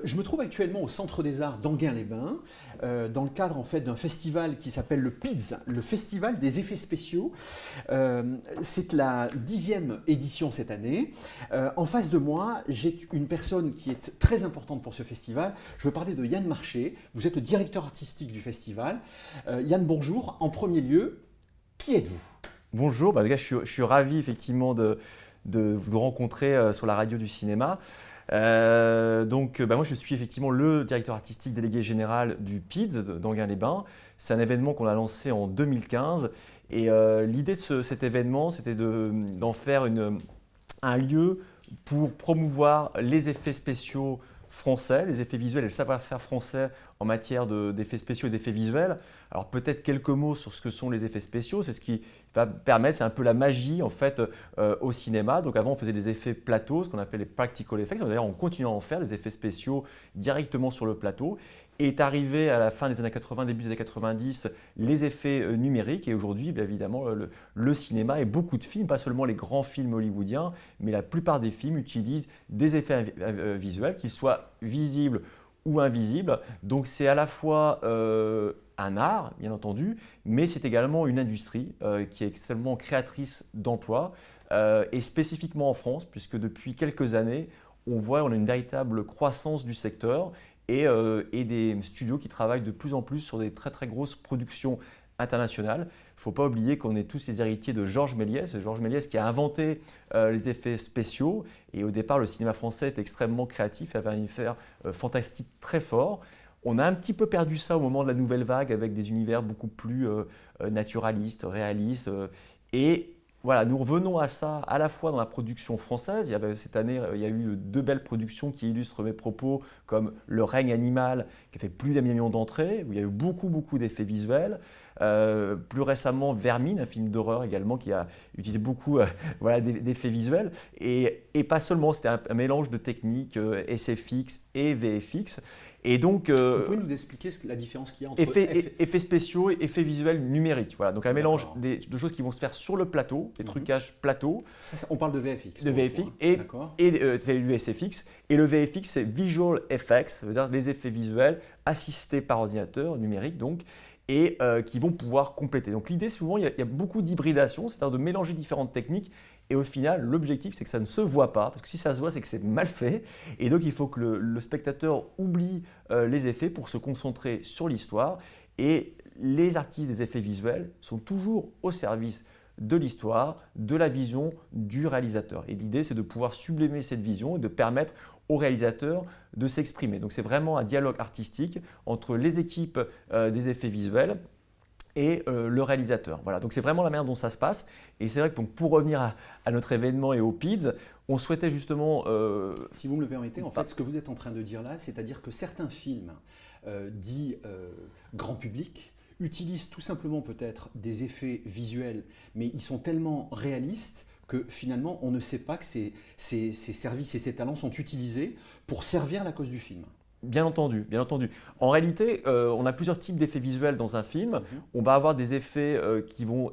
Je me trouve actuellement au Centre des Arts d'Enghien-les-Bains, dans le cadre en fait d'un festival qui s'appelle le PIDS, le Festival des effets spéciaux. C'est la 10e édition cette année. En face de moi, j'ai une personne qui est très importante pour ce festival. Je veux parler de Yann Marché. Vous êtes le directeur artistique du festival. Yann, bonjour. En premier lieu, qui êtes-vous? Bonjour, je suis ravi effectivement de vous rencontrer sur la radio du cinéma. Moi je suis effectivement le directeur artistique délégué général du PIDS d'Enghien-les-Bains. C'est un événement qu'on a lancé en 2015 et l'idée de cet événement c'était d'en faire un lieu pour promouvoir les effets spéciaux français, les effets visuels et le savoir-faire français en matière d'effets spéciaux et d'effets visuels. Alors peut-être quelques mots sur ce que sont les effets spéciaux, c'est ce qui va permettre, c'est un peu la magie en fait au cinéma. Donc avant on faisait des effets plateau, ce qu'on appelait les practical effects. D'ailleurs on continue à en faire des effets spéciaux directement sur le plateau. Et est arrivé à la fin des années 80, début des années 90, les effets numériques. Et aujourd'hui, bien évidemment, le cinéma et beaucoup de films, pas seulement les grands films hollywoodiens, mais la plupart des films utilisent des effets visuels, qu'ils soient visibles ou invisibles. Donc c'est à la fois un art, bien entendu, mais c'est également une industrie qui est extrêmement créatrice d'emplois, et spécifiquement en France, puisque depuis quelques années, on a une véritable croissance du secteur et des studios qui travaillent de plus en plus sur des très très grosses productions internationales. Il ne faut pas oublier qu'on est tous les héritiers de Georges Méliès. C'est Georges Méliès qui a inventé les effets spéciaux. Et au départ, le cinéma français est extrêmement créatif, avait un univers fantastique très fort. On a un petit peu perdu ça au moment de la nouvelle vague avec des univers beaucoup plus naturalistes, réalistes. Et voilà, nous revenons à ça à la fois dans la production française. Cette année, il y a eu 2 belles productions qui illustrent mes propos, comme Le règne animal, qui a fait plus d'1 million d'entrées, où il y a eu beaucoup d'effets visuels. Plus récemment, Vermine, un film d'horreur également, qui a utilisé beaucoup d'effets visuels. Et pas seulement, c'était un mélange de techniques SFX et VFX. Et donc, vous pouvez nous expliquer la différence qu'il y a entre effets spéciaux et effets visuels numériques. Voilà, donc un mélange de choses qui vont se faire sur le plateau, des trucages plateau. Ça, on parle de VFX. De VFX et du SFX. Et le VFX, c'est Visual Effects, ça veut dire les effets visuels assistés par ordinateur numérique, donc, et qui vont pouvoir compléter. Donc l'idée, souvent, il y a beaucoup d'hybridation, c'est-à-dire de mélanger différentes techniques. Et au final, l'objectif, c'est que ça ne se voit pas, parce que si ça se voit, c'est que c'est mal fait. Et donc, il faut que le spectateur oublie les effets pour se concentrer sur l'histoire. Et les artistes des effets visuels sont toujours au service de l'histoire, de la vision du réalisateur. Et l'idée, c'est de pouvoir sublimer cette vision et de permettre au réalisateur de s'exprimer. Donc, c'est vraiment un dialogue artistique entre les équipes des effets visuels et le réalisateur. Voilà, donc c'est vraiment la manière dont ça se passe. Et c'est vrai que pour revenir à notre événement et au PIDS, on souhaitait justement… Si vous me le permettez, en fait, ce que vous êtes en train de dire là, c'est-à-dire que certains films dits grand public utilisent tout simplement peut-être des effets visuels, mais ils sont tellement réalistes que finalement on ne sait pas que ces services et ces talents sont utilisés pour servir la cause du film. Bien entendu, bien entendu. En réalité, on a plusieurs types d'effets visuels dans un film. On va avoir des effets qui vont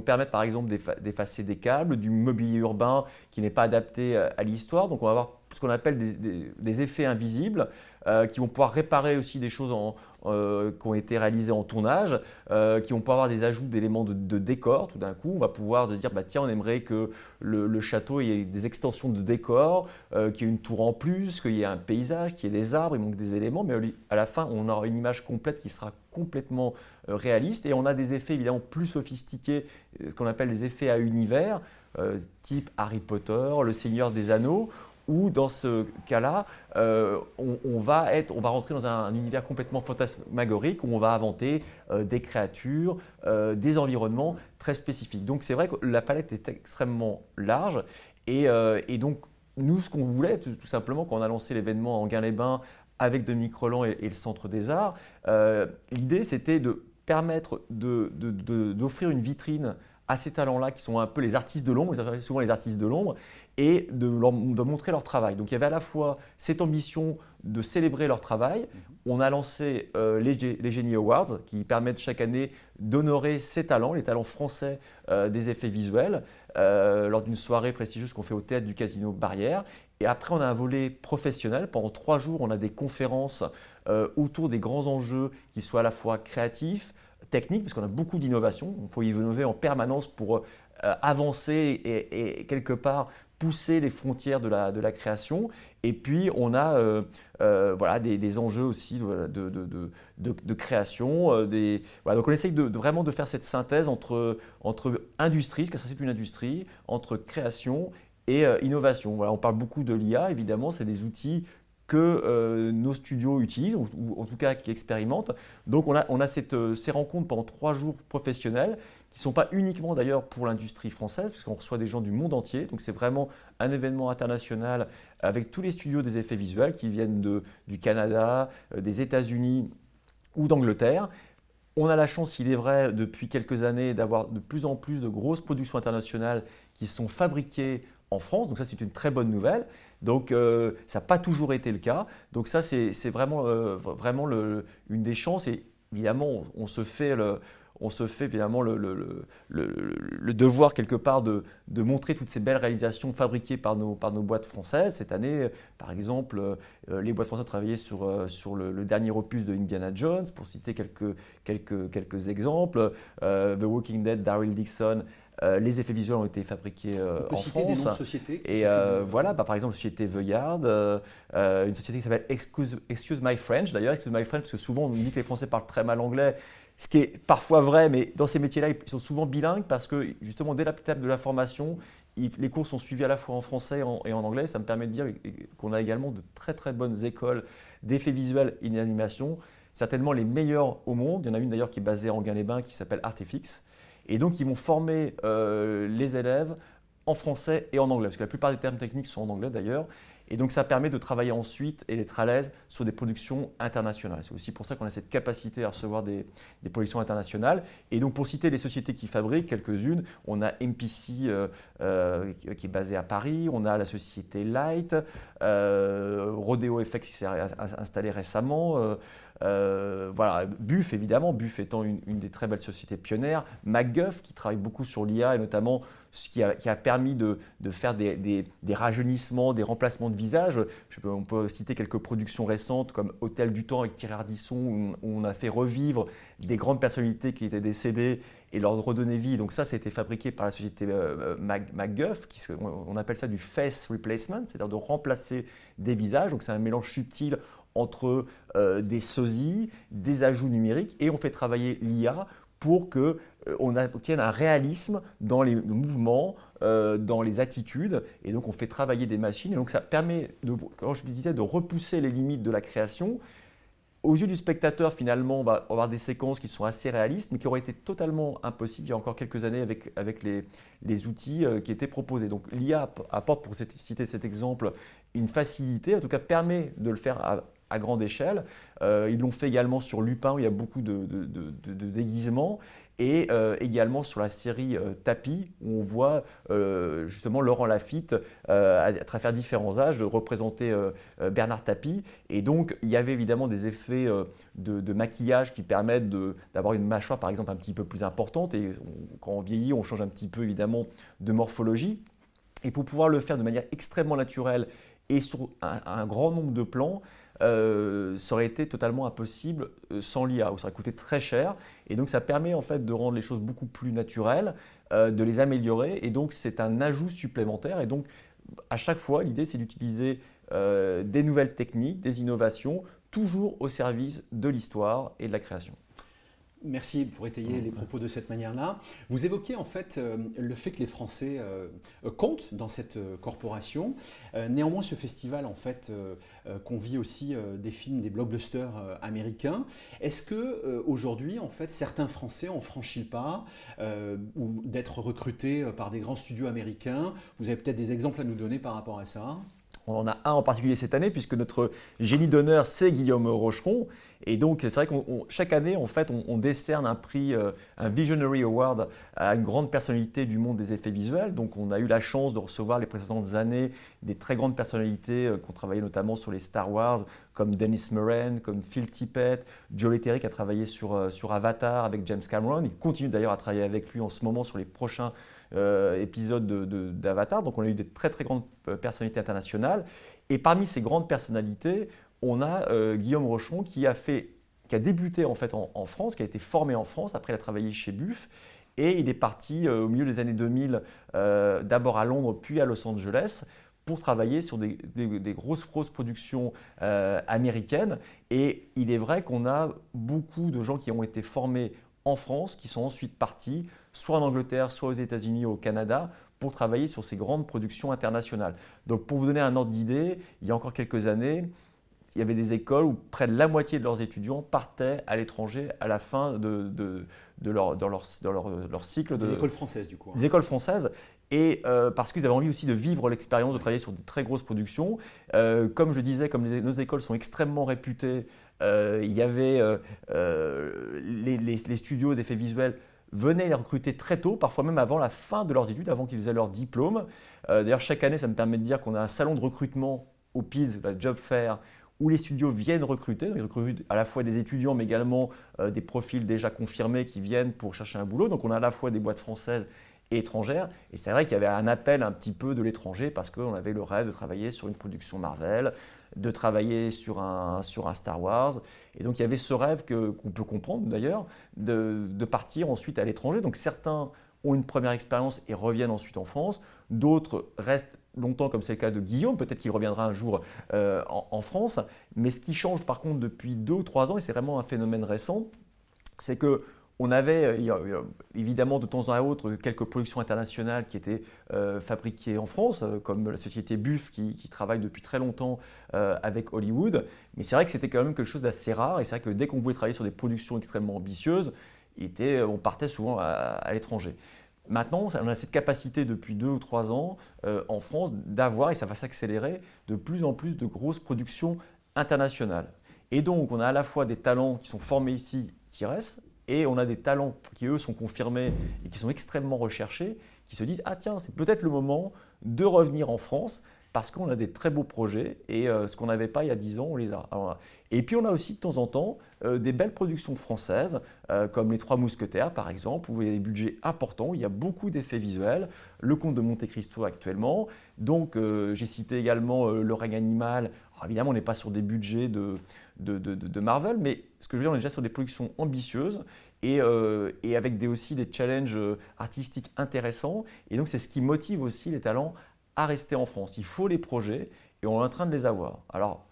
permettre par exemple d'effacer des câbles, du mobilier urbain qui n'est pas adapté à l'histoire. Donc on va avoir ce qu'on appelle des effets invisibles qui vont pouvoir réparer aussi des choses qui ont été réalisées en tournage, qui vont pouvoir avoir des ajouts d'éléments de décor. Tout d'un coup, on va pouvoir dire tiens, on aimerait que le château ait des extensions de décor, qu'il y ait une tour en plus, qu'il y ait un paysage, qu'il y ait des arbres, il manque des éléments, mais à la fin, on aura une image complète qui sera complètement réaliste. Et on a des effets évidemment plus sophistiqués, ce qu'on appelle les effets à univers, type Harry Potter, Le Seigneur des Anneaux, où dans ce cas-là, on va rentrer dans un univers complètement fantasmagorique où on va inventer des créatures, des environnements très spécifiques. Donc c'est vrai que la palette est extrêmement large et donc nous, ce qu'on voulait tout simplement quand on a lancé l'événement Enghien-les-Bains avec Dominique Rolland et le Centre des Arts, l'idée c'était de permettre d'offrir une vitrine à ces talents-là qui sont un peu les artistes de l'ombre, souvent les artistes de l'ombre, et de montrer leur travail. Donc il y avait à la fois cette ambition de célébrer leur travail. On a lancé les Génies Awards qui permettent chaque année d'honorer ces talents, les talents français des effets visuels. lors d'une soirée prestigieuse qu'on fait au théâtre du Casino Barrière. Et après, on a un volet professionnel. Pendant 3 jours, on a des conférences autour des grands enjeux qui soient à la fois créatifs, techniques, parce qu'on a beaucoup d'innovations. Il faut innover en permanence pour avancer et quelque part pousser les frontières de la création. Et puis, on a voilà, des enjeux aussi de création. Voilà, donc, on essaye vraiment de faire cette synthèse entre industrie, parce que ça, c'est une industrie, entre création et innovation. Voilà, on parle beaucoup de l'IA, évidemment, c'est des outils que nos studios utilisent, ou en tout cas qui expérimentent. Donc on a ces rencontres pendant 3 jours professionnels, qui ne sont pas uniquement d'ailleurs pour l'industrie française, puisqu'on reçoit des gens du monde entier. Donc c'est vraiment un événement international avec tous les studios des effets visuels qui viennent du Canada, des États-Unis ou d'Angleterre. On a la chance, il est vrai, depuis quelques années, d'avoir de plus en plus de grosses productions internationales qui sont fabriquées en France. Donc ça, c'est une très bonne nouvelle. Donc ça n'a pas toujours été le cas. Donc ça, c'est vraiment, vraiment une des chances. Et évidemment, on se fait évidemment le devoir quelque part de montrer toutes ces belles réalisations fabriquées par nos boîtes françaises. Cette année, par exemple, les boîtes françaises ont travaillé sur le dernier opus de Indiana Jones, pour citer quelques exemples. The Walking Dead, Daryl Dixon. Les effets visuels ont été fabriqués en France. Des noms de sociétés et voilà, par exemple, la société The Yard, une société qui s'appelle Excuse My French, d'ailleurs, Excuse My French, parce que souvent on nous dit que les Français parlent très mal anglais, ce qui est parfois vrai, mais dans ces métiers-là, ils sont souvent bilingues parce que justement, dès l'étape de la formation, les cours sont suivis à la fois en français et en anglais. Ça me permet de dire qu'on a également de très très bonnes écoles d'effets visuels et d'animation, certainement les meilleures au monde. Il y en a une d'ailleurs qui est basée à Enghien-les-Bains qui s'appelle Artefix. Et donc, ils vont former les élèves en français et en anglais, parce que la plupart des termes techniques sont en anglais d'ailleurs. Et donc, ça permet de travailler ensuite et d'être à l'aise sur des productions internationales. C'est aussi pour ça qu'on a cette capacité à recevoir des productions internationales. Et donc, pour citer les sociétés qui fabriquent, quelques-unes, on a MPC qui est basée à Paris, on a la société Light, Rodeo FX qui s'est installée récemment. Voilà, Buff évidemment, Buff étant une des très belles sociétés pionnières, MacGuff qui travaille beaucoup sur l'IA et notamment ce qui a permis de faire des rajeunissements, des remplacements de visage. On peut citer quelques productions récentes comme Hôtel du Temps avec Thierry Ardisson où on a fait revivre des grandes personnalités qui étaient décédées et leur redonner vie. Donc ça a été fabriqué par la société MacGuff, on appelle ça du face replacement, c'est-à-dire de remplacer des visages. Donc c'est un mélange subtil entre des sosies, des ajouts numériques, et on fait travailler l'IA pour qu'on obtienne un réalisme dans les mouvements, dans les attitudes, et donc on fait travailler des machines, et donc ça permet, comme je disais, de repousser les limites de la création. Aux yeux du spectateur, finalement, on va avoir des séquences qui sont assez réalistes, mais qui auraient été totalement impossibles il y a encore quelques années avec les outils qui étaient proposés. Donc l'IA apporte, pour citer cet exemple, une facilité, en tout cas permet de le faire à grande échelle. Ils l'ont fait également sur Lupin, où il y a beaucoup de déguisements, et également sur la série Tapis, où on voit justement Laurent Lafitte, à travers différents âges, représenter Bernard Tapie. Et donc, il y avait évidemment des effets de maquillage qui permettent d'avoir une mâchoire, par exemple, un petit peu plus importante. Et quand on vieillit, on change un petit peu, évidemment, de morphologie. Et pour pouvoir le faire de manière extrêmement naturelle et sur un grand nombre de plans, ça aurait été totalement impossible sans l'IA, où ça aurait coûté très cher. Et donc ça permet en fait de rendre les choses beaucoup plus naturelles, de les améliorer. Et donc c'est un ajout supplémentaire. Et donc à chaque fois, l'idée c'est d'utiliser des nouvelles techniques, des innovations, toujours au service de l'histoire et de la création. Merci pour étayer les propos de cette manière-là. Vous évoquez en fait le fait que les Français comptent dans cette corporation. Néanmoins, ce festival en fait convie aussi des films, des blockbusters américains. Est-ce que aujourd'hui, en fait, certains Français ont franchi le pas ou d'être recrutés par des grands studios américains? Vous avez peut-être des exemples à nous donner par rapport à ça? On en a un en particulier cette année, puisque notre génie d'honneur, c'est Guillaume Rocheron. Et donc, c'est vrai que chaque année, en fait, on décerne un prix, un Visionary Award à une grande personnalité du monde des effets visuels. Donc, on a eu la chance de recevoir les précédentes années des très grandes personnalités qui ont travaillé notamment sur les Star Wars, comme Dennis Muren, comme Phil Tippett, Joe Leterrier qui a travaillé sur Avatar avec James Cameron. Il continue d'ailleurs à travailler avec lui en ce moment sur les prochains épisode d'Avatar. Donc on a eu des très très grandes personnalités internationales. Et parmi ces grandes personnalités, on a Guillaume Rochon qui a débuté en fait en France, qui a été formé en France. Après, il a travaillé chez Buff. Et il est parti au milieu des années 2000, d'abord à Londres, puis à Los Angeles, pour travailler sur des grosses productions américaines. Et il est vrai qu'on a beaucoup de gens qui ont été formés en France, qui sont ensuite partis, soit en Angleterre, soit aux États-Unis ou au Canada, pour travailler sur ces grandes productions internationales. Donc pour vous donner un ordre d'idée, il y a encore quelques années, il y avait des écoles où près de la moitié de leurs étudiants partaient à l'étranger à la fin de leur cycle. Des écoles françaises du coup. Des écoles françaises. Et parce qu'ils avaient envie aussi de vivre l'expérience, de travailler sur de très grosses productions. Comme je disais, comme nos écoles sont extrêmement réputées, il y avait les studios d'effets visuels venaient les recruter très tôt, parfois même avant la fin de leurs études, avant qu'ils aient leur diplôme. D'ailleurs, chaque année, ça me permet de dire qu'on a un salon de recrutement au PIDS, la Job Fair, où les studios viennent recruter. Donc, ils recrutent à la fois des étudiants, mais également des profils déjà confirmés qui viennent pour chercher un boulot. Donc on a à la fois des boîtes françaises et étrangères. Et c'est vrai qu'il y avait un appel un petit peu de l'étranger parce qu'on avait le rêve de travailler sur une production Marvel, de travailler sur un Star Wars. Et donc il y avait ce rêve qu'on peut comprendre d'ailleurs, de partir ensuite à l'étranger. Donc certains ont une première expérience et reviennent ensuite en France. D'autres restent longtemps, comme c'est le cas de Guillaume, peut-être qu'il reviendra un jour en France. Mais ce qui change par contre depuis 2 ou 3 ans, et c'est vraiment un phénomène récent, c'est que on avait évidemment de temps à autre quelques productions internationales qui étaient fabriquées en France, comme la société Buff qui travaille depuis très longtemps avec Hollywood. Mais c'est vrai que c'était quand même quelque chose d'assez rare. Et c'est vrai que dès qu'on pouvait travailler sur des productions extrêmement ambitieuses, on partait souvent à l'étranger. Maintenant, on a cette capacité depuis 2 ou 3 ans en France d'avoir, et ça va s'accélérer, de plus en plus de grosses productions internationales. Et donc, on a à la fois des talents qui sont formés ici, qui restent, et on a des talents qui, eux, sont confirmés et qui sont extrêmement recherchés, qui se disent « Ah tiens, c'est peut-être le moment de revenir en France parce qu'on a des très beaux projets et ce qu'on n'avait pas il y a 10 ans, on les a. » Et puis on a aussi de temps en temps des belles productions françaises comme Les Trois Mousquetaires par exemple, où il y a des budgets importants, où il y a beaucoup d'effets visuels, Le Comte de Monte Cristo actuellement. Donc j'ai cité également Le règne animal. Alors, évidemment, on n'est pas sur des budgets de Marvel, mais ce que je veux dire, on est déjà sur des productions ambitieuses et avec aussi des challenges artistiques intéressants. Et donc c'est ce qui motive aussi les talents à rester en France. Il faut les projets et on est en train de les avoir. Alors,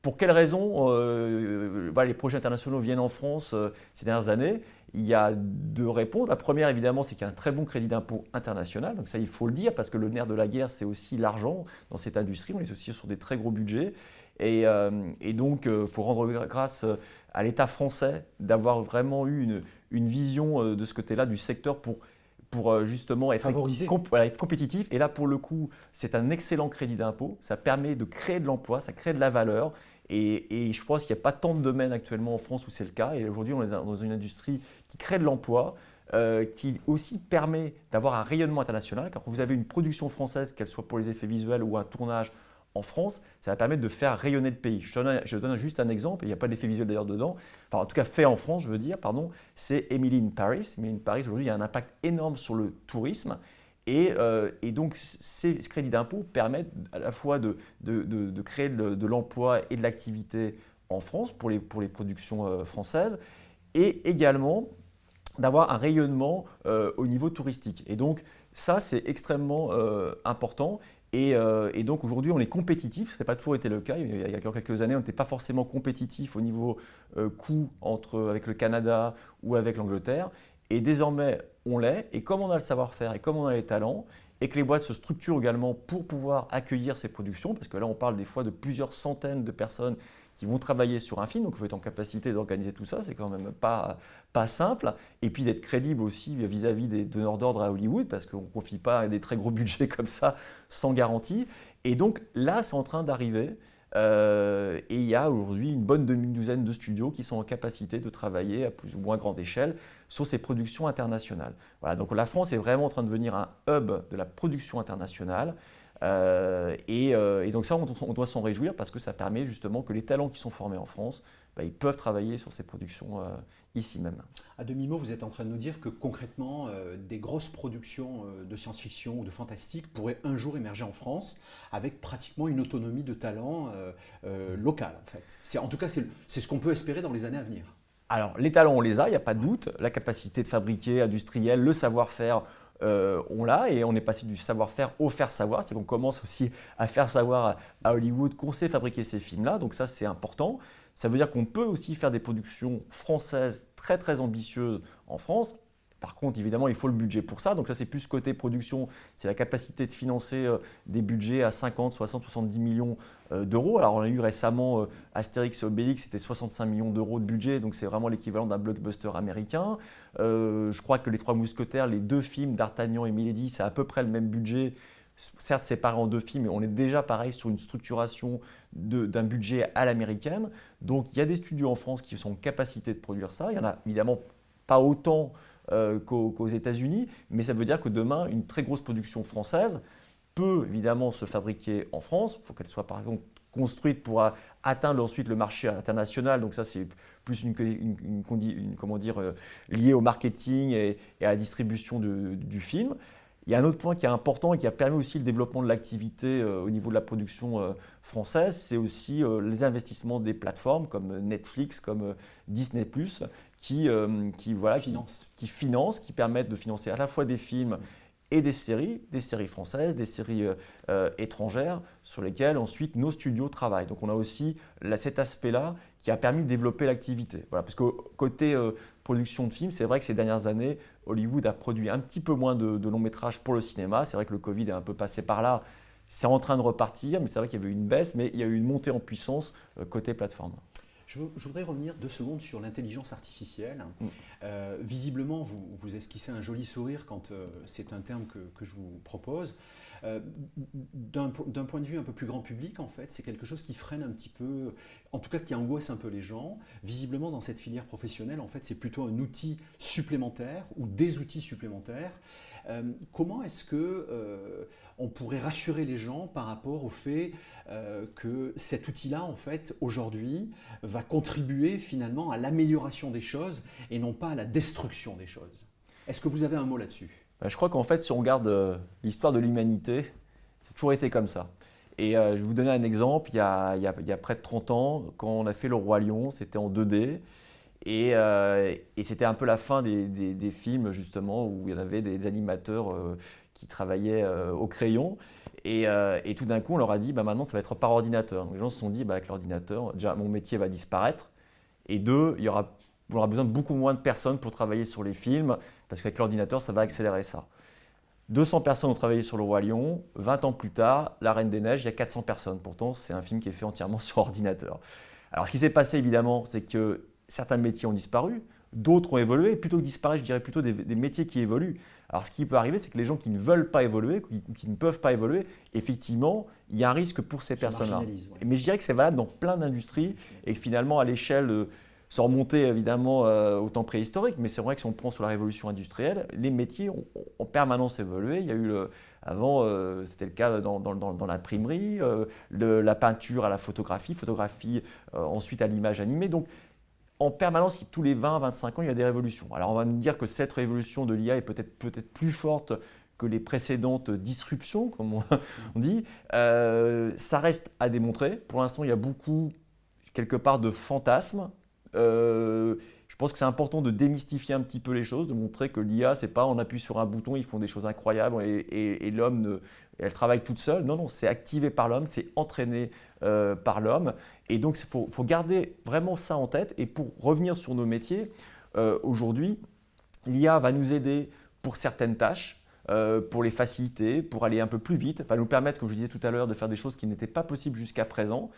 pour quelles raisons les projets internationaux viennent en France ces dernières années? Il y a 2 réponses. La première, évidemment, c'est qu'il y a un très bon crédit d'impôt international. Donc ça, il faut le dire, parce que le nerf de la guerre, c'est aussi l'argent dans cette industrie. On est aussi sur des très gros budgets. Et donc, il faut rendre grâce à l'État français d'avoir vraiment eu une vision de ce côté-là du secteur pour justement être compétitif. Et là, pour le coup, c'est un excellent crédit d'impôt. Ça permet de créer de l'emploi, ça crée de la valeur. Et je pense qu'il n'y a pas tant de domaines actuellement en France où c'est le cas. Et aujourd'hui, on est dans une industrie qui crée de l'emploi, qui aussi permet d'avoir un rayonnement international. Car quand vous avez une production française, qu'elle soit pour les effets visuels ou un tournage en France, ça va permettre de faire rayonner le pays. Je donne juste un exemple, il n'y a pas d'effet visuel d'ailleurs dedans, enfin en tout cas fait en France, je veux dire, pardon, c'est Emily in Paris. Emily in Paris, aujourd'hui, il y a un impact énorme sur le tourisme. Et donc, ces crédits d'impôt permettent à la fois de créer de l'emploi et de l'activité en France pour les productions françaises, et également d'avoir un rayonnement au niveau touristique. Et donc, ça, c'est extrêmement important. Et donc aujourd'hui, on est compétitif, ce n'a pas toujours été le cas. Il y a encore quelques années, on n'était pas forcément compétitif au niveau coût avec le Canada ou avec l'Angleterre. Et désormais, on l'est. Et comme on a le savoir-faire et comme on a les talents, et que les boîtes se structurent également pour pouvoir accueillir ces productions, parce que là, on parle des fois de plusieurs centaines de personnes qui vont travailler sur un film, donc il faut être en capacité d'organiser tout ça, c'est quand même pas simple. Et puis d'être crédible aussi vis-à-vis des donneurs d'ordre à Hollywood, parce qu'on ne confie pas des très gros budgets comme ça sans garantie. Et donc là, c'est en train d'arriver. Et il y a aujourd'hui une bonne demi-douzaine de studios qui sont en capacité de travailler à plus ou moins grande échelle sur ces productions internationales. Voilà, donc la France est vraiment en train de devenir un hub de la production internationale. Et donc ça, on doit s'en réjouir parce que ça permet justement que les talents qui sont formés en France, ils peuvent travailler sur ces productions ici même. À demi-mot, vous êtes en train de nous dire que concrètement, des grosses productions de science-fiction ou de fantastique pourraient un jour émerger en France avec pratiquement une autonomie de talent locale en fait. En tout cas, c'est ce qu'on peut espérer dans les années à venir. Alors, les talents, on les a, il n'y a pas de doute. La capacité de fabriquer, industrielle, le savoir-faire, on l'a. Et on est passé du savoir-faire au faire savoir. C'est qu'on commence aussi à faire savoir à Hollywood qu'on sait fabriquer ces films-là. Donc ça, c'est important. Ça veut dire qu'on peut aussi faire des productions françaises très, très ambitieuses en France. Par contre, évidemment, il faut le budget pour ça. Donc ça, c'est plus côté production. C'est la capacité de financer des budgets à 50, 60, 70 millions d'euros. Alors, on a eu récemment Astérix et Obélix, c'était 65 millions d'euros de budget. Donc, c'est vraiment l'équivalent d'un blockbuster américain. Je crois que Les Trois Mousquetaires, les 2 films d'Artagnan et Milady, c'est à peu près le même budget. Certes, séparé en 2 films, mais on est déjà pareil sur une structuration d'un budget à l'américaine. Donc, il y a des studios en France qui sont en capacité de produire ça. Il y en a évidemment pas autant qu'aux États-Unis, mais ça veut dire que demain, une très grosse production française peut évidemment se fabriquer en France. Il faut qu'elle soit par exemple construite pour atteindre ensuite le marché international. Donc ça, c'est plus lié au marketing et à la distribution du film. Il y a un autre point qui est important et qui a permis aussi le développement de l'activité au niveau de la production française, c'est aussi les investissements des plateformes comme Netflix, comme Disney+, qui financent, qui permettent de financer à la fois des films et des séries françaises, des séries étrangères sur lesquelles ensuite nos studios travaillent. Donc on a aussi cet aspect-là qui a permis de développer l'activité. Voilà, parce que côté production de films, c'est vrai que ces dernières années, Hollywood a produit un petit peu moins de longs métrages pour le cinéma. C'est vrai que le Covid est un peu passé par là. C'est en train de repartir, mais c'est vrai qu'il y avait eu une baisse, mais il y a eu une montée en puissance côté plateforme. Je voudrais revenir 2 secondes sur l'intelligence artificielle. Visiblement, vous esquissez un joli sourire quand c'est un terme que je vous propose. D'un point de vue un peu plus grand public, en fait, c'est quelque chose qui freine un petit peu, en tout cas qui angoisse un peu les gens. Visiblement, dans cette filière professionnelle, en fait, c'est plutôt un outil supplémentaire ou des outils supplémentaires. Comment est-ce que on pourrait rassurer les gens par rapport au fait que cet outil-là, en fait, aujourd'hui, va contribuer finalement à l'amélioration des choses et non pas à la destruction des choses? Est-ce que vous avez un mot là-dessus? Je crois qu'en fait, si on regarde l'histoire de l'humanité, ça a toujours été comme ça. Et je vais vous donner un exemple. Il y a près de 30 ans, quand on a fait Le Roi Lion, c'était en 2D. Et c'était un peu la fin des films, justement, où il y en avait des animateurs qui travaillaient au crayon. Et tout d'un coup, on leur a dit, maintenant, ça va être par ordinateur. Donc, les gens se sont dit, avec l'ordinateur, déjà, mon métier va disparaître. Et 2, on aura besoin de beaucoup moins de personnes pour travailler sur les films, parce qu'avec l'ordinateur, ça va accélérer ça. 200 personnes ont travaillé sur Le Roi Lion. 20 ans plus tard, La Reine des Neiges, il y a 400 personnes. Pourtant, c'est un film qui est fait entièrement sur ordinateur. Alors, ce qui s'est passé, évidemment, c'est que certains métiers ont disparu, d'autres ont évolué. Plutôt que disparaître, je dirais plutôt des métiers qui évoluent. Alors, ce qui peut arriver, c'est que les gens qui ne veulent pas évoluer, qui ne peuvent pas évoluer, effectivement, il y a un risque pour ces personnes-là. Ouais. Mais je dirais que c'est valable dans plein d'industries et que finalement, à l'échelle sans remonter évidemment au temps préhistorique, mais c'est vrai que si on prend sur la révolution industrielle, les métiers ont en permanence évolué. Il y a eu avant, c'était le cas dans l'imprimerie, la peinture à la photographie, ensuite à l'image animée. Donc, en permanence, tous les 20-25 ans, il y a des révolutions. Alors, on va me dire que cette révolution de l'IA est peut-être plus forte que les précédentes disruptions, comme on dit. Ça reste à démontrer. Pour l'instant, il y a beaucoup, quelque part, de fantasmes. Je pense que c'est important de démystifier un petit peu les choses, de montrer que l'IA, c'est pas on appuie sur un bouton, ils font des choses incroyables et l'homme, elle travaille toute seule. Non, c'est activé par l'homme, c'est entraîné par l'homme. Et donc, il faut garder vraiment ça en tête. Et pour revenir sur nos métiers, aujourd'hui, l'IA va nous aider pour certaines tâches, pour les faciliter, pour aller un peu plus vite, va nous permettre, comme je disais tout à l'heure, de faire des choses qui n'étaient pas possibles jusqu'à présent.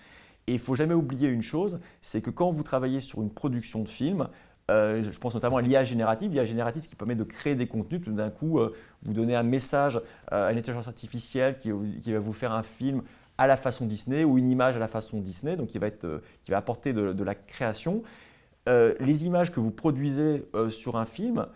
Et il ne faut jamais oublier une chose, c'est que quand vous travaillez sur une production de film, je pense notamment à l'IA générative, ce qui permet de créer des contenus. Tout d'un coup, vous donnez un message à une intelligence artificielle qui va vous faire un film à la façon Disney ou une image à la façon Disney, donc qui va apporter de la création. Les images que vous produisez sur un film,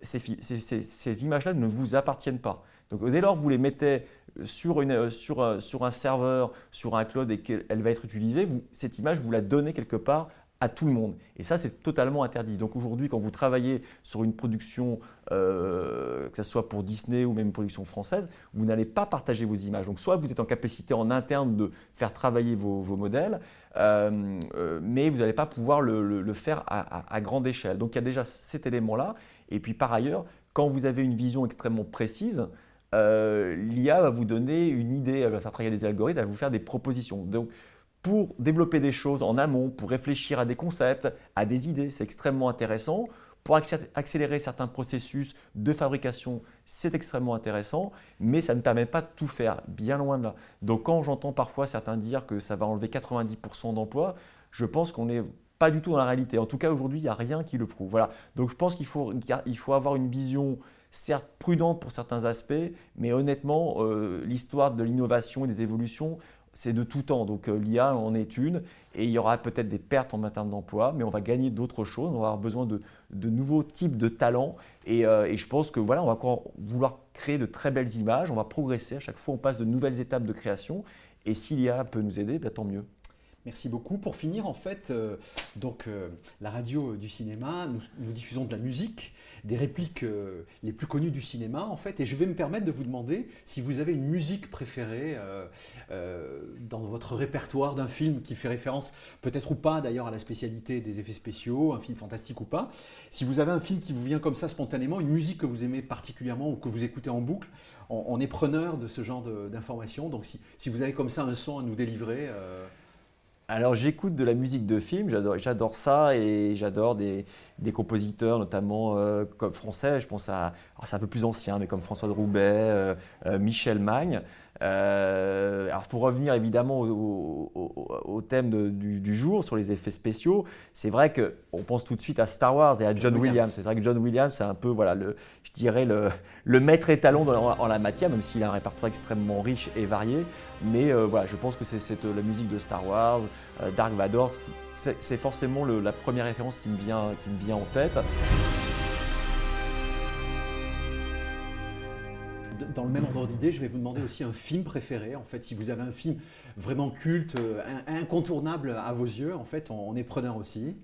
ces images-là ne vous appartiennent pas. Donc dès lors que vous les mettez sur un serveur, sur un cloud et qu'elle va être utilisée, cette image, vous la donnez quelque part à tout le monde. Et ça, c'est totalement interdit. Donc aujourd'hui, quand vous travaillez sur une production, que ce soit pour Disney ou même une production française, vous n'allez pas partager vos images. Donc soit vous êtes en capacité en interne de faire travailler vos modèles, mais vous n'allez pas pouvoir le faire à grande échelle. Donc il y a déjà cet élément-là. Et puis par ailleurs, quand vous avez une vision extrêmement précise, l'IA va vous donner une idée, elle va faire travailler les algorithmes, elle va vous faire des propositions. Donc, pour développer des choses en amont, pour réfléchir à des concepts, à des idées, c'est extrêmement intéressant. Pour accélérer certains processus de fabrication, c'est extrêmement intéressant, mais ça ne permet pas de tout faire, bien loin de là. Donc quand j'entends parfois certains dire que ça va enlever 90% d'emplois, je pense qu'on n'est pas du tout dans la réalité. En tout cas, aujourd'hui, il n'y a rien qui le prouve. Voilà. Donc je pense qu'il faut avoir une vision certes prudente pour certains aspects, mais honnêtement, l'histoire de l'innovation et des évolutions, c'est de tout temps. Donc l'IA en est une et il y aura peut-être des pertes en termes d'emploi, mais on va gagner d'autres choses. On va avoir besoin de nouveaux types de talents et je pense que voilà, on va encore vouloir créer de très belles images. On va progresser. À chaque fois, on passe de nouvelles étapes de création et si l'IA peut nous aider, bien, tant mieux. Merci beaucoup. Pour finir, en fait, la radio du cinéma, nous diffusons de la musique, des répliques les plus connues du cinéma, en fait, et je vais me permettre de vous demander si vous avez une musique préférée dans votre répertoire d'un film qui fait référence, peut-être ou pas d'ailleurs, à la spécialité des effets spéciaux, un film fantastique ou pas. Si vous avez un film qui vous vient comme ça spontanément, une musique que vous aimez particulièrement ou que vous écoutez en boucle, on est preneur de ce genre d'informations. Donc, si vous avez comme ça un son à nous délivrer… Alors j'écoute de la musique de film, j'adore ça et j'adore des compositeurs notamment comme français, je pense alors c'est un peu plus ancien, mais comme François de Roubaix, Michel Magne. Alors pour revenir évidemment au thème du jour sur les effets spéciaux, c'est vrai qu'on pense tout de suite à Star Wars et à John Williams. C'est vrai que John Williams c'est un peu voilà, je dirais le maître étalon en la matière, même s'il a un répertoire extrêmement riche et varié. Mais voilà, je pense que c'est la musique de Star Wars, Dark Vador, c'est forcément la première référence qui me vient en tête. Dans le même ordre d'idée, je vais vous demander aussi un film préféré. En fait, si vous avez un film vraiment culte, incontournable à vos yeux, en fait, on est preneur aussi.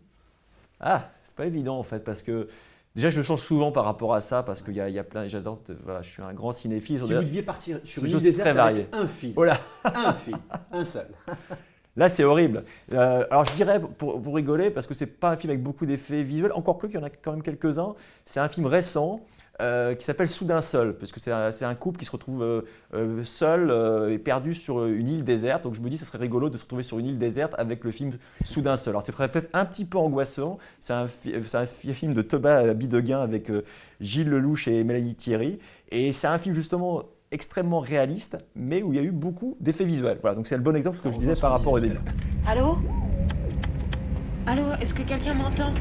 Ah, c'est pas évident en fait, parce que déjà je change souvent par rapport à ça, parce qu'il y a plein, j'adore, voilà, je suis un grand cinéphile. Si vous deviez partir sur une île déserte avec un film, un film, un seul. Là, c'est horrible. Alors, je dirais, pour rigoler, parce que c'est pas un film avec beaucoup d'effets visuels, encore qu'il y en a quand même quelques-uns, c'est un film récent qui s'appelle Soudain seul, parce que c'est un couple qui se retrouve seul et perdu sur une île déserte. Donc, je me dis, ça serait rigolo de se retrouver sur une île déserte avec le film Soudain seul. Alors, c'est peut-être un petit peu angoissant. C'est un film de Thomas Bidegain avec Gilles Lelouch et Mélanie Thierry. Et c'est un film justement extrêmement réaliste, mais où il y a eu beaucoup d'effets visuels. Voilà, donc c'est le bon exemple de ce que je disais par rapport au début. Allô ? Allô, est-ce que quelqu'un m'entend ?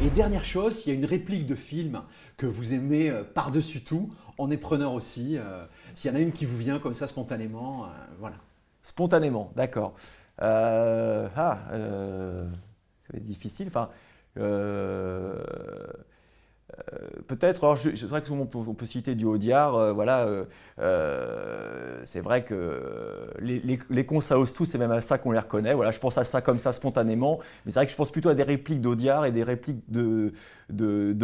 Et dernière chose, s'il y a une réplique de film que vous aimez par-dessus tout, on est preneur aussi. S'il y en a une qui vous vient comme ça spontanément, voilà. Spontanément, d'accord. Ça va être difficile. Enfin, peut-être, alors c'est vrai que souvent on peut citer du Audiard, voilà, c'est vrai que les cons ça ose tout, c'est même à ça qu'on les reconnaît, voilà, je pense à ça comme ça spontanément, mais c'est vrai que je pense plutôt à des répliques d'Audiard et des répliques de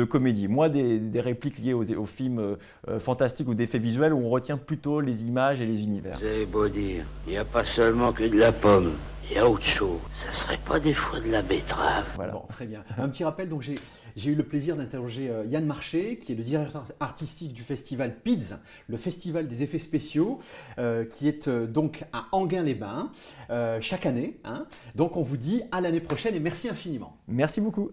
comédie. Moi, des répliques liées aux films fantastiques ou d'effets visuels où on retient plutôt les images et les univers. Vous avez beau dire, il n'y a pas seulement que de la pomme, il y a autre chose. Ça serait pas des fois de la betterave? Voilà. Bon, très bien. Un petit rappel, donc j'ai eu le plaisir d'interroger Yann Marché, qui est le directeur artistique du festival PIDS, le festival des effets spéciaux, qui est donc à Enghien-les-Bains chaque année. Hein. Donc on vous dit à l'année prochaine et merci infiniment. Merci beaucoup.